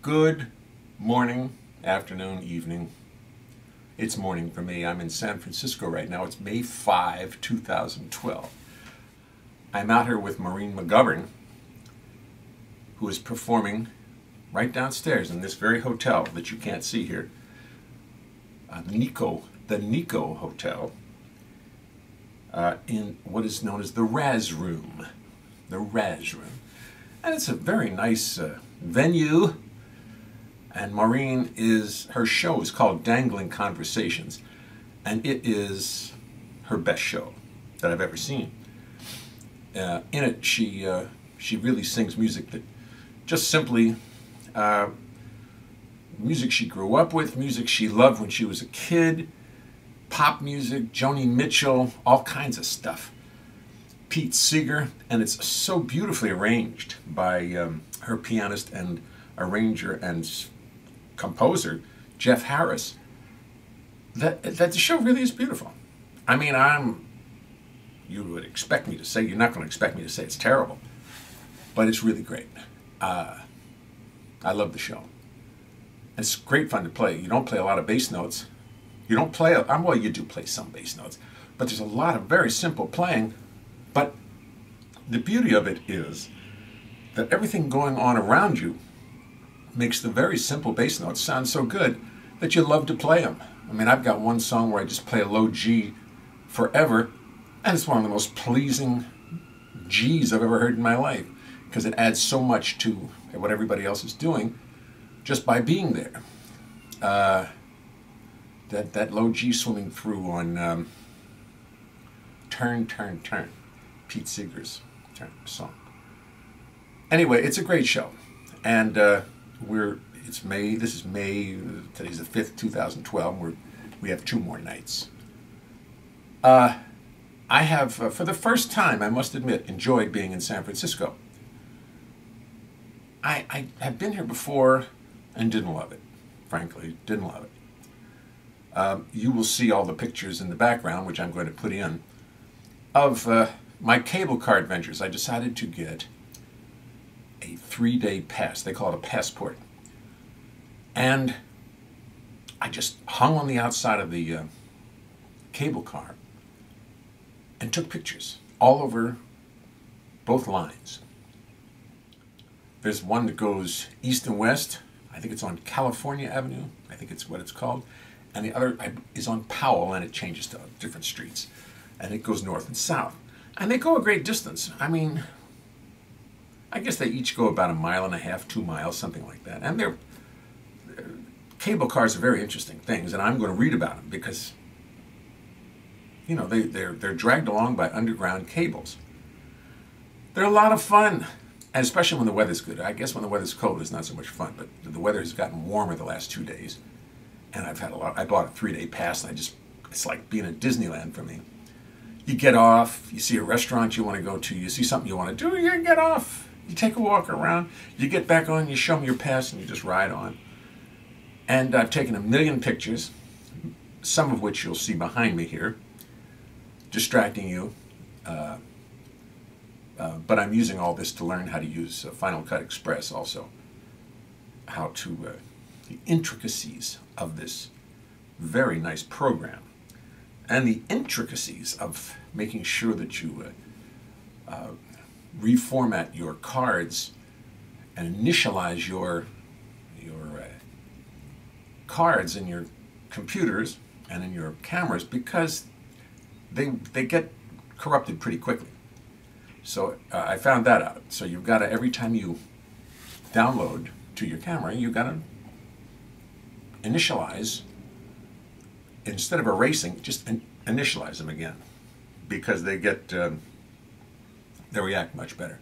Good morning, afternoon, evening. It's morning for me. I'm in San Francisco right now. It's May 5, 2012. I'm out here with Maureen McGovern, who is performing right downstairs in this very hotel that you can't see here, the Nico Hotel, in what is known as the Raz Room. The Raz Room. And it's a very nice venue. And Maureen her show is called Dangling Conversations, and it is her best show that I've ever seen. In it, she really sings music that just simply, music she grew up with, music she loved when she was a kid, pop music, Joni Mitchell, all kinds of stuff. Pete Seeger, and it's so beautifully arranged by her pianist and arranger and composer, Jeff Harris, that the show really is beautiful. I mean, you would expect me to say, you're not going to expect me to say it's terrible, but it's really great. I love the show. It's great fun to play. You don't play a lot of bass notes. You don't play, well, you do play some bass notes, but there's a lot of very simple playing. But the beauty of it is that everything going on around you makes the very simple bass notes sound so good that you love to play them. I mean, I've got one song where I just play a low G forever, and it's one of the most pleasing Gs I've ever heard in my life, because it adds so much to what everybody else is doing just by being there. That low G swimming through on Turn, Turn, Turn, Pete Seeger's song. Anyway, it's a great show, and it's May. This is May. Today's the 5th, 2012. We have 2 more nights. I have, for the first time, I must admit, enjoyed being in San Francisco. I have been here before and didn't love it. Frankly, didn't love it. You will see all the pictures in the background, which I'm going to put in, of my cable car adventures. I decided to get a 3-day pass. They call it a passport. And I just hung on the outside of the cable car and took pictures all over both lines. There's one that goes east and west. I think it's on California Avenue. I think it's what it's called. And the other is on Powell, and it changes to different streets. And it goes north and south. And they go a great distance. I mean, I guess they each go about 1.5 miles, 2 miles, something like that. And cable cars are very interesting things, and I'm going to read about them because, you know, they're dragged along by underground cables. They're a lot of fun, and especially when the weather's good. I guess when the weather's cold, it's not so much fun, but the weather has gotten warmer the last 2 days, and I've had I bought a 3-day pass, and it's like being at Disneyland for me. You get off, you see a restaurant you want to go to, you see something you want to do, you get off. You take a walk around, you get back on, you show them your pass, and you just ride on. And I've taken 1 million pictures, some of which you'll see behind me here, distracting you. But I'm using all this to learn how to use Final Cut Express also. The intricacies of this very nice program. And the intricacies of making sure that you reformat your cards and initialize your cards in your computers and in your cameras, because they get corrupted pretty quickly. So I found that out. So you've got to, every time you download to your camera, you've got to initialize, instead of erasing, just initialize them again, because they react much better.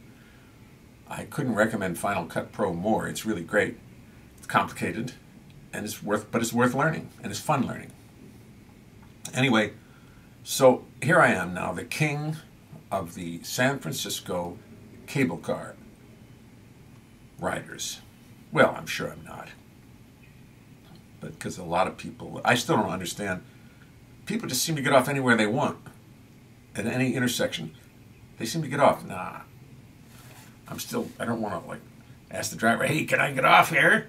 I couldn't recommend Final Cut Pro more. It's really great. It's complicated, and but it's worth learning, and it's fun learning. Anyway, so here I am now, the king of the San Francisco cable car riders. Well, I'm sure I'm not, but because a lot of people, I still don't understand. People just seem to get off anywhere they want, at any intersection. They seem to get off. Nah, I don't want to like ask the driver, hey, can I get off here?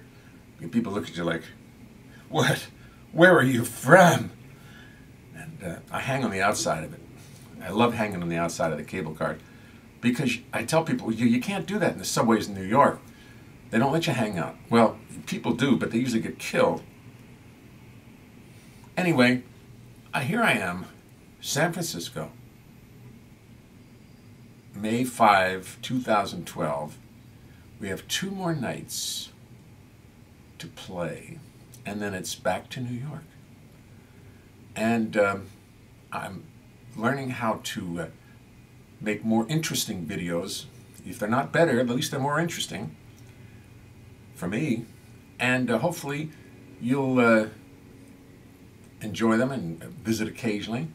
And people look at you like, what? Where are you from? And I hang on the outside of it. I love hanging on the outside of the cable car because I tell people, you can't do that in the subways in New York. They don't let you hang out. Well, people do, but they usually get killed. Anyway, here I am, San Francisco, May 5, 2012. We have 2 more nights to play, and then it's back to New York. And I'm learning how to make more interesting videos. If they're not better, at least they're more interesting for me. And hopefully you'll enjoy them and visit occasionally.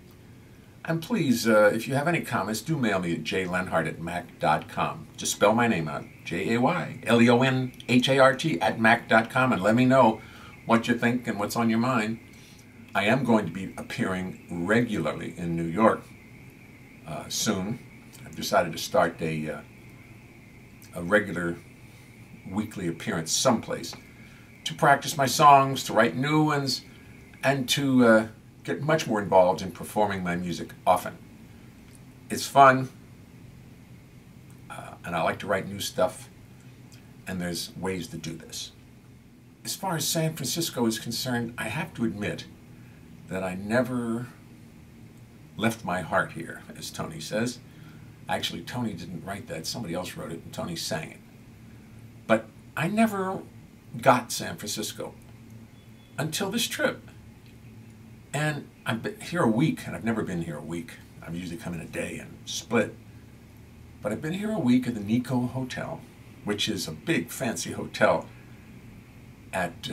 And please, if you have any comments, do mail me at jleonhart@mac.com. Just spell my name out, JAYLEONHART@mac.com, and let me know what you think and what's on your mind. I am going to be appearing regularly in New York soon. I've decided to start a regular weekly appearance someplace to practice my songs, to write new ones, and to get much more involved in performing my music often. It's fun, and I like to write new stuff, and there's ways to do this. As far as San Francisco is concerned, I have to admit that I never left my heart here, as Tony says. Actually, Tony didn't write that. Somebody else wrote it, and Tony sang it. But I never got San Francisco until this trip. And I've been here a week, and I've never been here a week. I usually come in a day and split. But I've been here a week at the Nico Hotel, which is a big, fancy hotel at,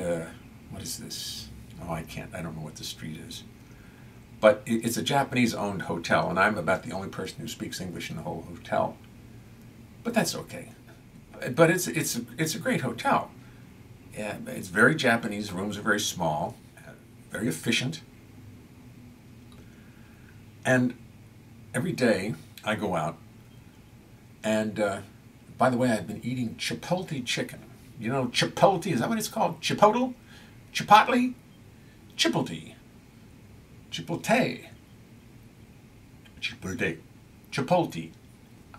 what is this? Oh, I don't know what the street is. But it's a Japanese-owned hotel, and I'm about the only person who speaks English in the whole hotel. But that's okay. But it's a great hotel. Yeah, it's very Japanese. Rooms are very small, very efficient. And every day I go out, and by the way, I've been eating Chipotle chicken. You know, Chipotle, is that what it's called? Chipotle? Chipotle? Chipotle. Chipotle. Chipotle. Chipotle.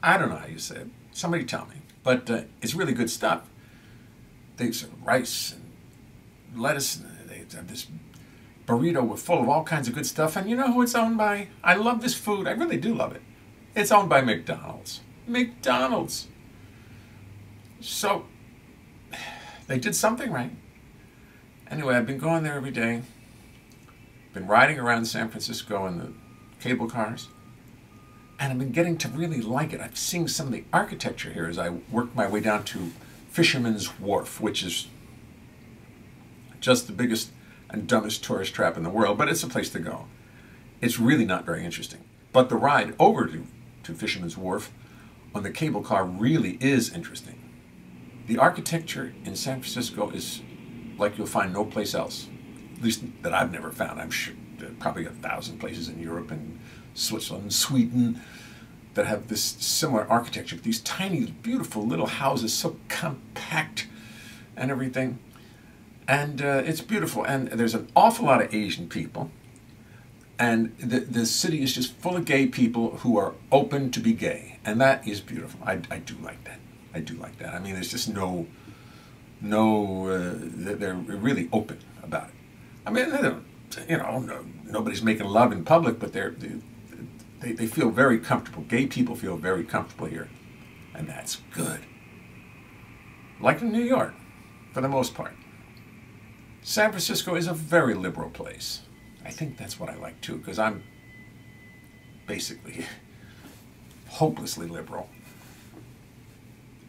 I don't know how you say it. Somebody tell me. But it's really good stuff. They serve rice and lettuce. They have this burrito full of all kinds of good stuff. And you know who it's owned by? I love this food. I really do love it. It's owned by McDonald's. McDonald's. So, they did something right. Anyway, I've been going there every day. Been riding around San Francisco in the cable cars. And I've been getting to really like it. I've seen some of the architecture here as I work my way down to Fisherman's Wharf, which is just the biggest and dumbest tourist trap in the world, but it's a place to go. It's really not very interesting. But the ride over to Fisherman's Wharf on the cable car really is interesting. The architecture in San Francisco is like you'll find no place else, at least that I've never found. I'm sure there are probably 1,000 places in Europe and Switzerland and Sweden that have this similar architecture. These tiny, beautiful little houses, so compact and everything. And it's beautiful. And there's an awful lot of Asian people. And the city is just full of gay people who are open to be gay. And that is beautiful. I do like that. I do like that. I mean, there's just they're really open about it. I mean, they don't, you know, nobody's making love in public, but they feel very comfortable. Gay people feel very comfortable here. And that's good. Like in New York, for the most part. San Francisco is a very liberal place. I think that's what I like too, because I'm basically hopelessly liberal.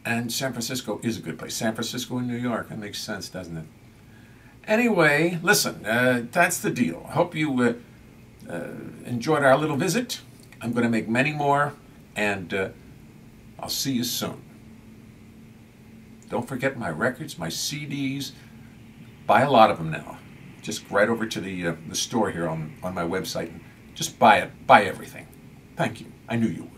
And San Francisco is a good place. San Francisco and New York, that makes sense, doesn't it? Anyway, listen, that's the deal. I hope you enjoyed our little visit. I'm going to make many more, and I'll see you soon. Don't forget my records, my CDs. Buy a lot of them now. Just right over to the store here on my website and just buy it. Buy everything. Thank you. I knew you would.